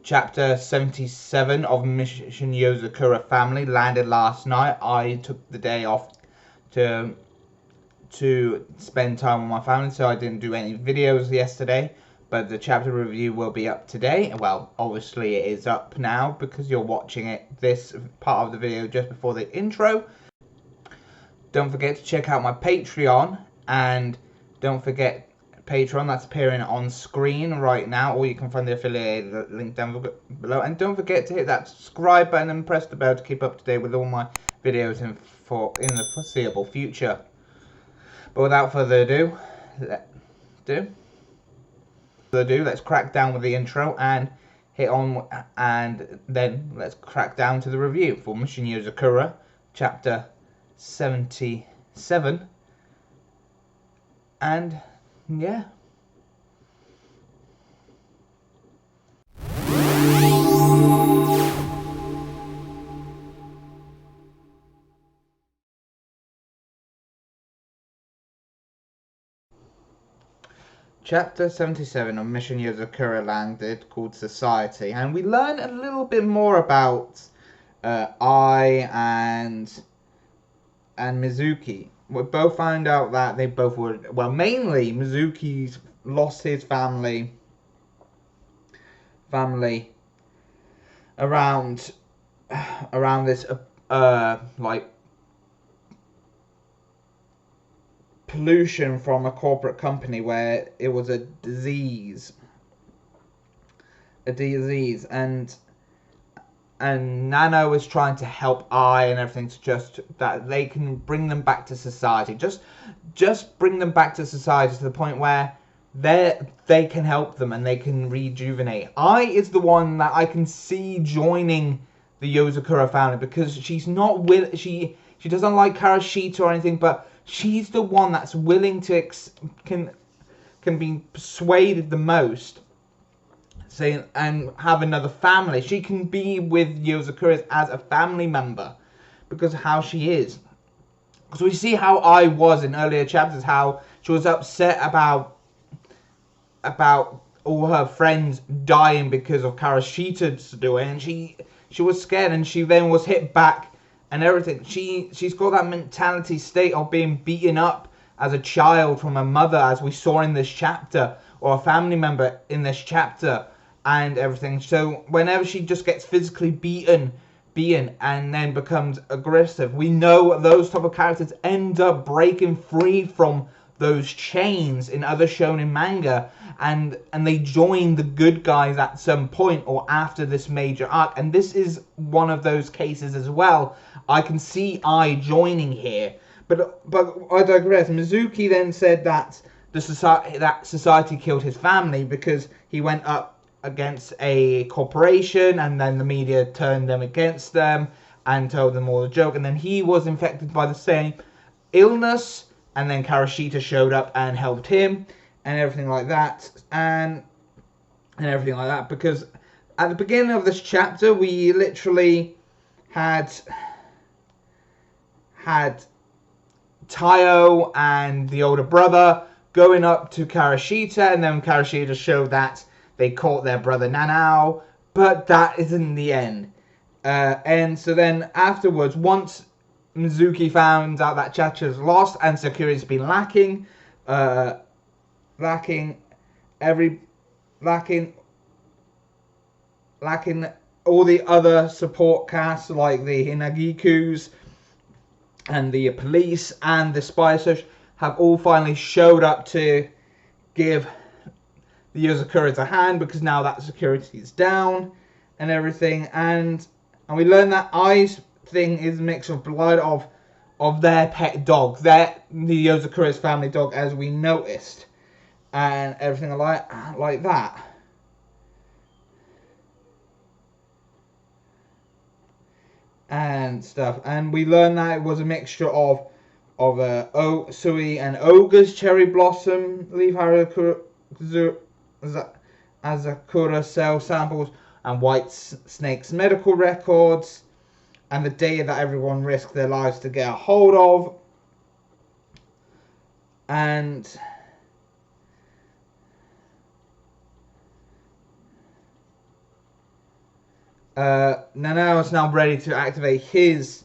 Chapter 77 of Mission Yozakura Family landed last night. I took the day off to spend time with my family, so I didn't do any videos yesterday. But the chapter review will be up today. Well, obviously it is up now because you're watching it, this part of the video, just before the intro. Don't forget to check out my Patreon, and don't forget Patreon, that's appearing on screen right now, or you can find the affiliate link down below. And don't forget to hit that subscribe button and press the bell to keep up to date with all my videos in the foreseeable future. But without further ado, let's crack down with the intro and then let's crack down to the review for Mission Yozakura, chapter 77. And yeah. Chapter 77 of Mission Yozakura landed, called Society, and we learn a little bit more about Ai and Mizuki. We both found out that they both were, well, mainly Mizuki's lost his family around this like pollution from a corporate company where it was a disease, and Nano is trying to help Ai and everything to just that they can bring them back to society, just bring them back to society to the point where they can help them and they can rejuvenate. Ai is the one that I can see joining the Yozakura family because she's not she doesn't like Karashita or anything, but she's the one that's willing to can be persuaded the most, say, and have another family. She can be with Yozakura as a family member because of how she is. Because we see how I was in earlier chapters, how she was upset about all her friends dying because of Karashita's doing, and she was scared, and she then was hit back and everything. She's got that mentality state of being beaten up as a child from her mother, as we saw in this chapter, or a family member in this chapter and everything. So whenever she just gets physically beaten and then becomes aggressive, we know those type of characters end up breaking free from those chains in other shonen manga, and they join the good guys at some point or after this major arc, and this is one of those cases as well. I can see Ai joining here, but I digress. Mizuki then said that society killed his family because he went up against a corporation, and then the media turned them against them and told them all a joke, and then he was infected by the same illness, and then Karashita showed up and helped him and everything like that, and everything like that, because at the beginning of this chapter we literally had Tayo and the older brother going up to Karashita, and then Karashita showed that they caught their brother Nanao, but that isn't the end. And so then afterwards, once Mizuki found out that Chacha's lost and Sakura's been lacking all the other support casts like the Hinagikus and the police and the spy search have all finally showed up to give the Yozakuras a hand, because now that security is down and everything, and we learn that Ai's thing is a mix of blood of their pet dog, the Yozakura's family dog, as we noticed, and everything like that. And stuff, and we learned that it was a mixture of Sui and Ogre's cherry blossom leaf, Azakura cell samples, and White Snake's medical records, and the data that everyone risked their lives to get a hold of, and Nanao is now ready to activate his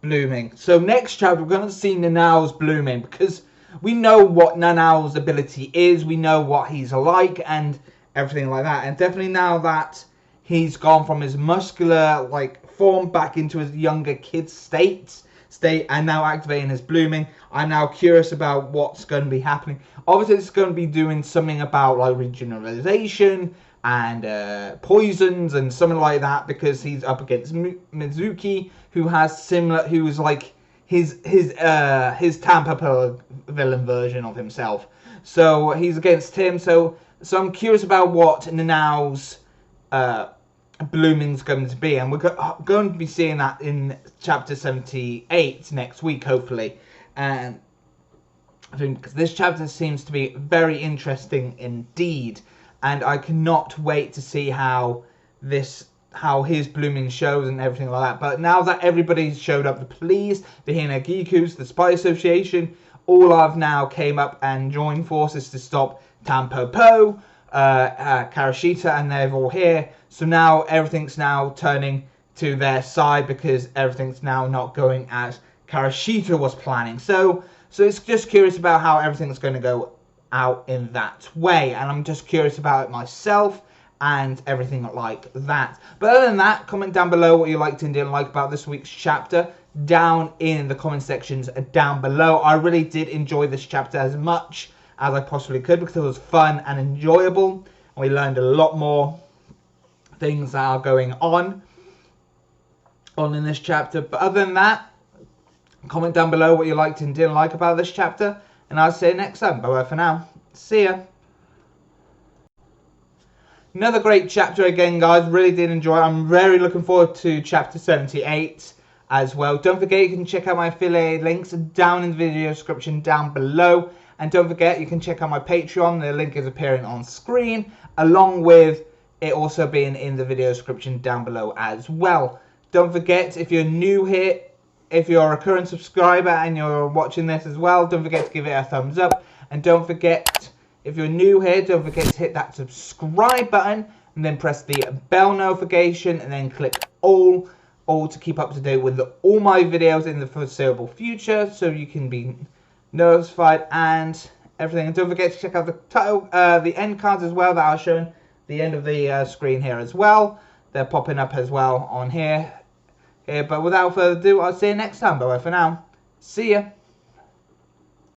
blooming. So next chapter, we're going to see Nanao's blooming, because we know what Nanao's ability is. We know what he's like and everything like that. And definitely now that he's gone from his muscular form back into his younger kid state and now activating his blooming, I'm now curious about what's going to be happening. Obviously, it's going to be doing something about regeneration and poisons and something like that, because he's up against Mizuki, who has similar, who's his Tampa villain version of himself. So he's against him. So I'm curious about what Nanao's blooming's going to be, and we're going to be seeing that in chapter 78 next week, hopefully. And I think because this chapter seems to be very interesting indeed, and I cannot wait to see how his blooming shows and everything like that. But now that everybody's showed up, the police, the Hinagikus, the Spy Association, all have now came up and joined forces to stop Tampopo, Karashita, and they're all here. So now everything's now turning to their side, because everything's now not going as Karashita was planning. So it's just curious about how everything's going to go out in that way, and I'm just curious about it myself and everything like that. But other than that, comment down below what you liked and didn't like about this week's chapter down in the comment sections down below. I really did enjoy this chapter as much as I possibly could, because it was fun and enjoyable, and we learned a lot more things that are going on in this chapter. But other than that, comment down below what you liked and didn't like about this chapter, and I'll see you next time. Bye bye for now. See ya. Another great chapter again, guys. Really did enjoy it. I'm very looking forward to chapter 78 as well. Don't forget, you can check out my affiliate links down in the video description down below. And don't forget, you can check out my Patreon. The link is appearing on screen, along with it also being in the video description down below as well. Don't forget, if you're new here, if you're a current subscriber and you're watching this as well, don't forget to give it a thumbs up. And don't forget, if you're new here, don't forget to hit that subscribe button and then press the bell notification and then click all to keep up to date with all my videos in the foreseeable future, so you can be notified and everything. And don't forget to check out the title, the end cards as well that are shown the end of the screen here as well. They're popping up as well on here. But without further ado, I'll see you next time. Bye bye for now. See ya.